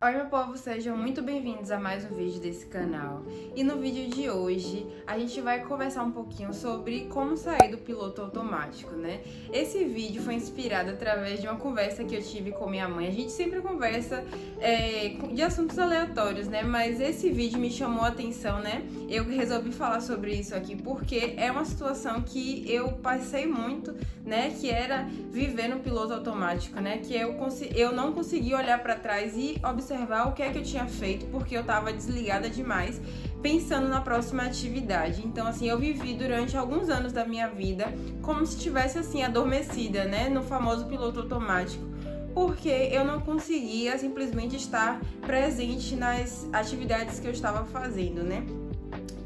Oi meu povo, sejam muito bem-vindos a mais um vídeo desse canal. E no vídeo de hoje a gente vai conversar um pouquinho sobre como sair do piloto automático, né? Esse vídeo foi inspirado através de uma conversa que eu tive com minha mãe. A gente sempre conversa de assuntos aleatórios, né? Mas esse vídeo me chamou a atenção, né? Eu resolvi falar sobre isso aqui porque é uma situação que eu passei muito, né? Que era viver no piloto automático, né? Que eu não conseguia olhar para trás e observar o que é que eu tinha feito, porque eu tava desligada demais, pensando na próxima atividade. Então, assim, eu vivi durante alguns anos da minha vida como se estivesse, assim, adormecida, né, no famoso piloto automático, porque eu não conseguia simplesmente estar presente nas atividades que eu estava fazendo, né.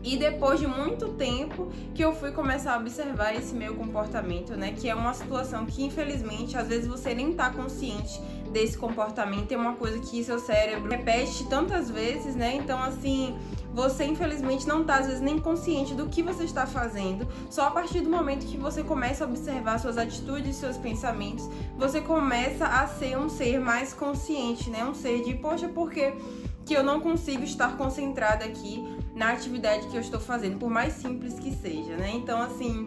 E depois de muito tempo que eu fui começar a observar esse meu comportamento, né? Que é uma situação que, infelizmente, às vezes você nem tá consciente desse comportamento. É uma coisa que seu cérebro repete tantas vezes, né? Então, assim, você, infelizmente, não tá, às vezes, nem consciente do que você está fazendo. Só a partir do momento que você começa a observar suas atitudes, seus pensamentos, você começa a ser um ser mais consciente, né? Um ser de, poxa, por que eu não consigo estar concentrada aqui na atividade que eu estou fazendo, por mais simples que seja, né? Então, assim,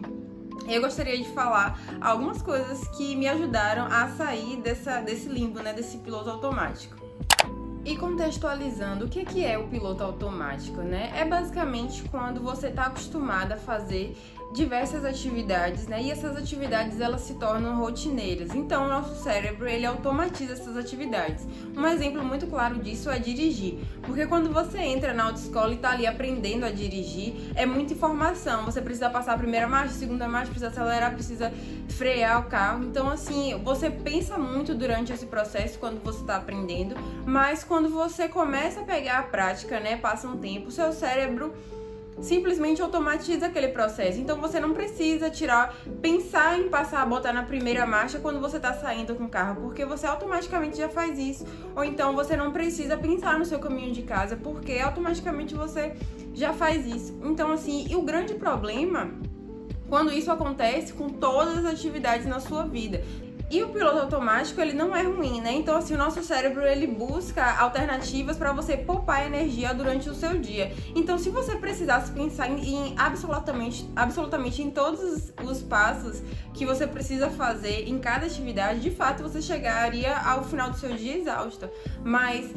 eu gostaria de falar algumas coisas que me ajudaram a sair desse limbo, né? Desse piloto automático. E contextualizando, o que é o piloto automático, né? É basicamente quando você está acostumado a fazer diversas atividades, né? E essas atividades, elas se tornam rotineiras. Então, o nosso cérebro, ele automatiza essas atividades. Um exemplo muito claro disso é dirigir. Porque quando você entra na autoescola e tá ali aprendendo a dirigir, é muita informação. Você precisa passar a primeira marcha, a segunda marcha, precisa acelerar, precisa frear o carro. Então, assim, você pensa muito durante esse processo quando você tá aprendendo, mas quando você começa a pegar a prática, né? Passa um tempo, o seu cérebro simplesmente automatiza aquele processo. Então você não precisa pensar em botar na primeira marcha quando você tá saindo com o carro, porque você automaticamente já faz isso. Ou então você não precisa pensar no seu caminho de casa, porque automaticamente você já faz isso. Então, assim, e o grande problema quando isso acontece com todas as atividades na sua vida. E o piloto automático, ele não é ruim, né? Então, assim, o nosso cérebro, ele busca alternativas para você poupar energia durante o seu dia. Então, se você precisasse pensar em absolutamente em todos os passos que você precisa fazer em cada atividade, de fato, você chegaria ao final do seu dia exausta. Mas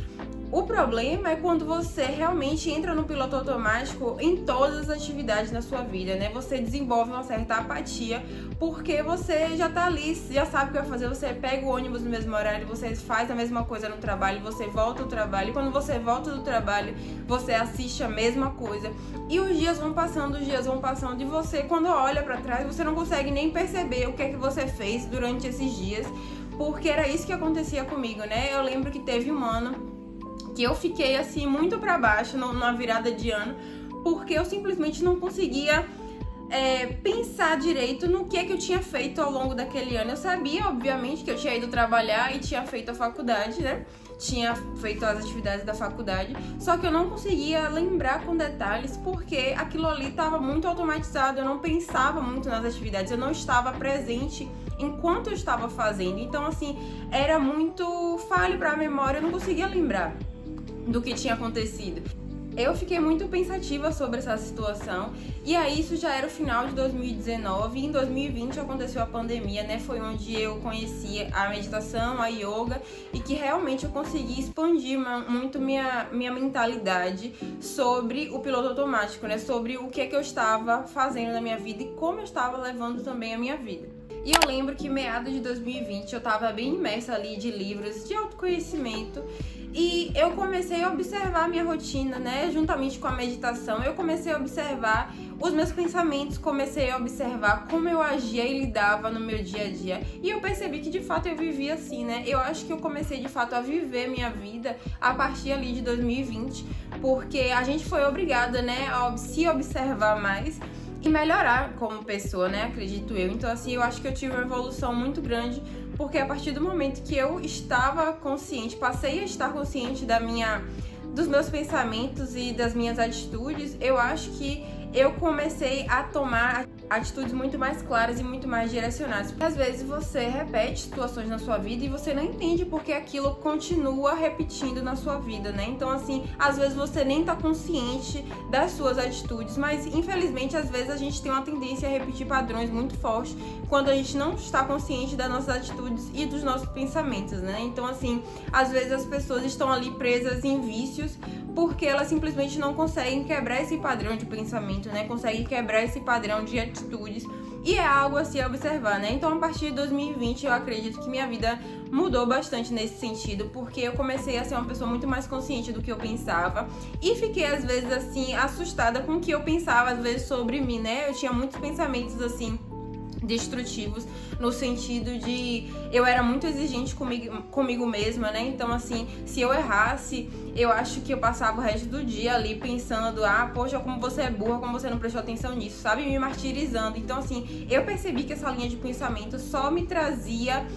o problema é quando você realmente entra no piloto automático em todas as atividades na sua vida, né? Você desenvolve uma certa apatia, porque você já tá ali, já sabe o que vai fazer, você pega o ônibus no mesmo horário, você faz a mesma coisa no trabalho, você volta ao trabalho, e quando você volta do trabalho, você assiste a mesma coisa. E os dias vão passando, e você, quando olha pra trás, você não consegue nem perceber o que é que você fez durante esses dias, porque era isso que acontecia comigo, né? Eu lembro que teve um ano que eu fiquei, assim, muito pra baixo na virada de ano, porque eu simplesmente não conseguia pensar direito no que eu tinha feito ao longo daquele ano. Eu sabia, obviamente, que eu tinha ido trabalhar e tinha feito a faculdade, né? Tinha feito as atividades da faculdade, só que eu não conseguia lembrar com detalhes, porque aquilo ali estava muito automatizado, eu não pensava muito nas atividades, eu não estava presente enquanto eu estava fazendo. Então, assim, era muito falho para a memória, eu não conseguia lembrar do que tinha acontecido. Eu fiquei muito pensativa sobre essa situação, e aí isso já era o final de 2019, e em 2020 aconteceu a pandemia, né? Foi onde eu conheci a meditação, a yoga, e que realmente eu consegui expandir muito minha mentalidade sobre o piloto automático, né? Sobre o que eu estava fazendo na minha vida e como eu estava levando também a minha vida. E eu lembro que meados de 2020 eu estava bem imersa ali de livros de autoconhecimento, e eu comecei a observar a minha rotina, né, juntamente com a meditação. Eu comecei a observar os meus pensamentos, comecei a observar como eu agia e lidava no meu dia a dia. E eu percebi que, de fato, eu vivia assim, né? Eu acho que eu comecei, de fato, a viver minha vida a partir ali de 2020, porque a gente foi obrigada, né, a se observar mais e melhorar como pessoa, né, acredito eu. Então, assim, eu acho que eu tive uma evolução muito grande, porque a partir do momento que eu estava consciente, passei a estar consciente dos meus pensamentos e das minhas atitudes, eu acho que eu comecei a tomar atitudes muito mais claras e muito mais direcionadas. Porque às vezes você repete situações na sua vida e você não entende porque aquilo continua repetindo na sua vida, né? Então, assim, às vezes você nem tá consciente das suas atitudes, mas infelizmente às vezes a gente tem uma tendência a repetir padrões muito fortes quando a gente não está consciente das nossas atitudes e dos nossos pensamentos, né? Então, assim, às vezes as pessoas estão ali presas em vícios porque elas simplesmente não conseguem quebrar esse padrão de pensamento, né? Conseguem quebrar esse padrão de atitudes. E é algo a se observar, né? Então, a partir de 2020, eu acredito que minha vida mudou bastante nesse sentido, porque eu comecei a ser uma pessoa muito mais consciente do que eu pensava e fiquei, às vezes, assim, assustada com o que eu pensava, às vezes, sobre mim, né? Eu tinha muitos pensamentos, assim, destrutivos, no sentido de eu era muito exigente comigo mesma, né? Então, assim, se eu errasse, eu acho que eu passava o resto do dia ali pensando, poxa, como você é burra, como você não prestou atenção nisso, sabe? Me martirizando. Então, assim, eu percebi que essa linha de pensamento só me trazia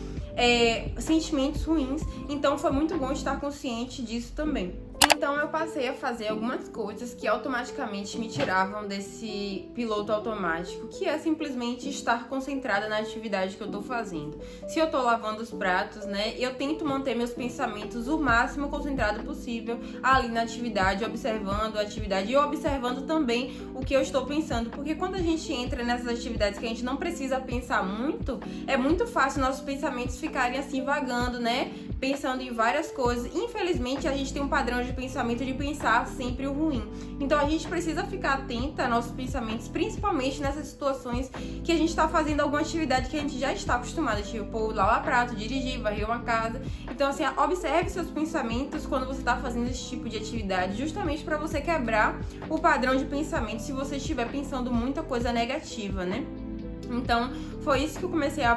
sentimentos ruins, então foi muito bom estar consciente disso também. Então eu passei a fazer algumas coisas que automaticamente me tiravam desse piloto automático, que é simplesmente estar concentrada na atividade que eu tô fazendo. Se eu tô lavando os pratos, né, eu tento manter meus pensamentos o máximo concentrado possível ali na atividade, observando a atividade e observando também o que eu estou pensando, porque quando a gente entra nessas atividades que a gente não precisa pensar muito, é muito fácil nossos pensamentos ficarem assim vagando, né, pensando em várias coisas. Infelizmente a gente tem um padrão de pensamento de pensar sempre o ruim. Então a gente precisa ficar atenta a nossos pensamentos, principalmente nessas situações que a gente está fazendo alguma atividade que a gente já está acostumado, tipo lavar prato, dirigir, varrer uma casa. Então, assim, observe seus pensamentos quando você está fazendo esse tipo de atividade, justamente para você quebrar o padrão de pensamento se você estiver pensando muita coisa negativa, né? Então, foi isso que eu comecei a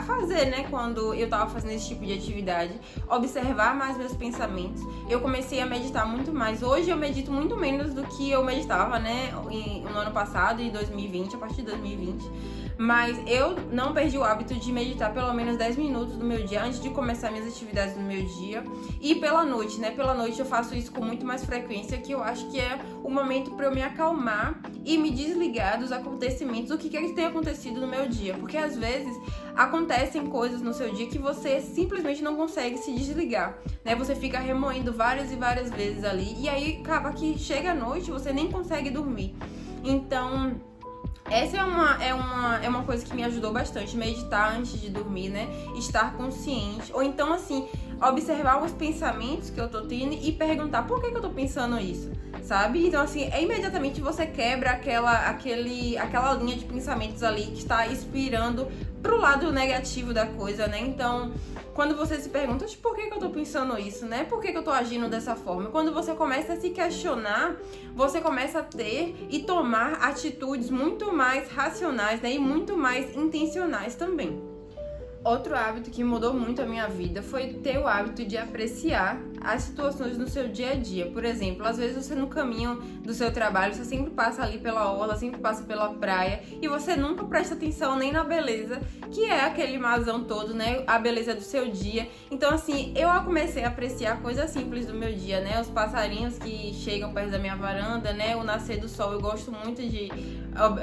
fazer, né, quando eu tava fazendo esse tipo de atividade, observar mais meus pensamentos. Eu comecei a meditar muito mais. Hoje eu medito muito menos do que eu meditava, né, no ano passado, em 2020, a partir de 2020. Mas eu não perdi o hábito de meditar pelo menos 10 minutos do meu dia antes de começar minhas atividades do meu dia. E pela noite, né? Pela noite eu faço isso com muito mais frequência, que eu acho que é o momento para eu me acalmar e me desligar dos acontecimentos, o que tem acontecido no meu dia. Porque às vezes acontecem coisas no seu dia que você simplesmente não consegue se desligar, né? Você fica remoendo várias e várias vezes ali e aí acaba que chega a noite você nem consegue dormir. Então, essa é uma coisa que me ajudou bastante, meditar antes de dormir, né? Estar consciente. Ou então, assim, observar os pensamentos que eu tô tendo e perguntar por que eu tô pensando isso, sabe? Então, assim, imediatamente você quebra aquela linha de pensamentos ali que está inspirando pro lado negativo da coisa, né? Então, quando você se pergunta, por que eu tô pensando isso, né? Por que eu tô agindo dessa forma? Quando você começa a se questionar, você começa a ter e tomar atitudes muito mais racionais, né? E muito mais intencionais também. Outro hábito que mudou muito a minha vida foi ter o hábito de apreciar as situações no seu dia a dia. Por exemplo, às vezes você no caminho do seu trabalho, você sempre passa ali pela orla, sempre passa pela praia e você nunca presta atenção nem na beleza, que é aquele marzão todo, né? A beleza do seu dia. Então, assim, eu comecei a apreciar coisas simples do meu dia, né? Os passarinhos que chegam perto da minha varanda, né? O nascer do sol, eu gosto muito de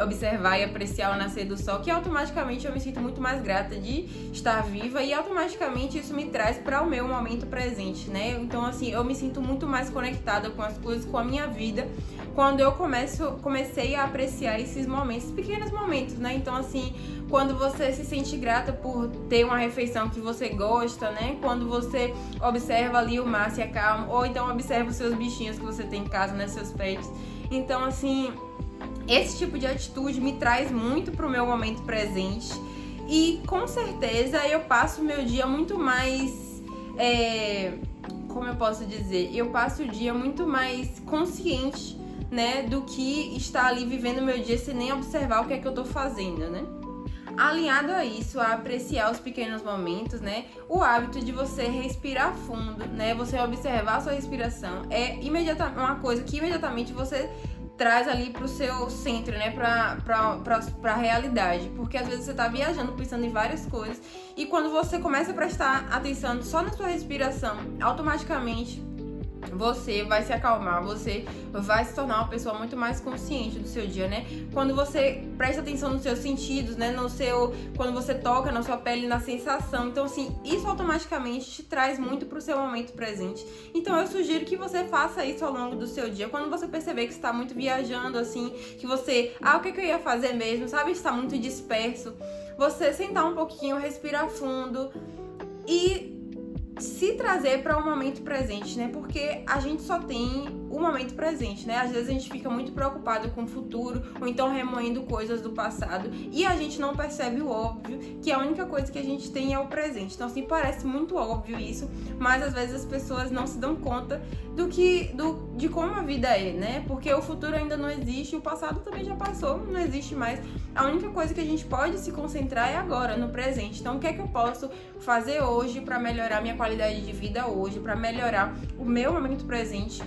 observar e apreciar o nascer do sol, que automaticamente eu me sinto muito mais grata de estar viva e automaticamente isso me traz para o meu momento presente, né? Então, assim, eu me sinto muito mais conectada com as coisas, com a minha vida, quando eu comecei a apreciar esses momentos, pequenos momentos, né? Então, assim, quando você se sente grata por ter uma refeição que você gosta, né? Quando você observa ali o mar, se acalma, ou então observa os seus bichinhos que você tem em casa, né? Seus pets. Então, assim, esse tipo de atitude me traz muito pro meu momento presente e com certeza eu passo o meu dia muito mais, como eu posso dizer, eu passo o dia muito mais consciente, né, do que estar ali vivendo o meu dia sem nem observar o que é que eu tô fazendo, né? Alinhado a isso, a apreciar os pequenos momentos, né? O hábito de você respirar fundo, né? Você observar a sua respiração é uma coisa que imediatamente você traz ali pro seu centro, né, pra realidade, porque às vezes você tá viajando, pensando em várias coisas, e quando você começa a prestar atenção só na sua respiração, automaticamente você vai se acalmar, você vai se tornar uma pessoa muito mais consciente do seu dia, né? Quando você presta atenção nos seus sentidos, né? Quando você toca na sua pele, na sensação. Então, assim, isso automaticamente te traz muito pro seu momento presente. Então, eu sugiro que você faça isso ao longo do seu dia. Quando você perceber que está muito viajando, assim, que você, o que eu ia fazer mesmo, sabe? Está muito disperso. Você sentar um pouquinho, respirar fundo e se trazer para o momento presente, né? Porque a gente só tem o momento presente, né? Às vezes a gente fica muito preocupado com o futuro ou então remoendo coisas do passado e a gente não percebe o óbvio, que a única coisa que a gente tem é o presente. Então, assim, parece muito óbvio isso, mas às vezes as pessoas não se dão conta de como a vida é, né? Porque o futuro ainda não existe, o passado também já passou, não existe mais. A única coisa que a gente pode se concentrar é agora, no presente. Então, o que é que eu posso fazer hoje para melhorar minha qualidade de vida hoje, para melhorar o meu momento presente?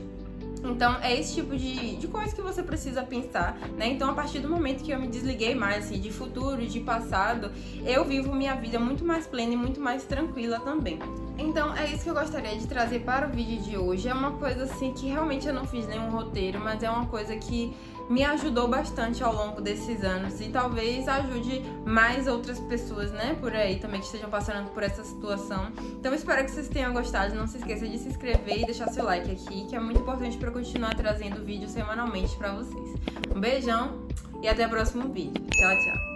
Então, é esse tipo de coisa que você precisa pensar, né? Então, a partir do momento que eu me desliguei mais, assim, de futuro, de passado, eu vivo minha vida muito mais plena e muito mais tranquila também. Então, é isso que eu gostaria de trazer para o vídeo de hoje. É uma coisa, assim, que realmente eu não fiz nenhum roteiro, mas é uma coisa que me ajudou bastante ao longo desses anos e talvez ajude mais outras pessoas, né, por aí também que estejam passando por essa situação. Então, eu espero que vocês tenham gostado. Não se esqueça de se inscrever e deixar seu like aqui, que é muito importante para eu continuar trazendo vídeos semanalmente para vocês. Um beijão e até o próximo vídeo. Tchau, tchau!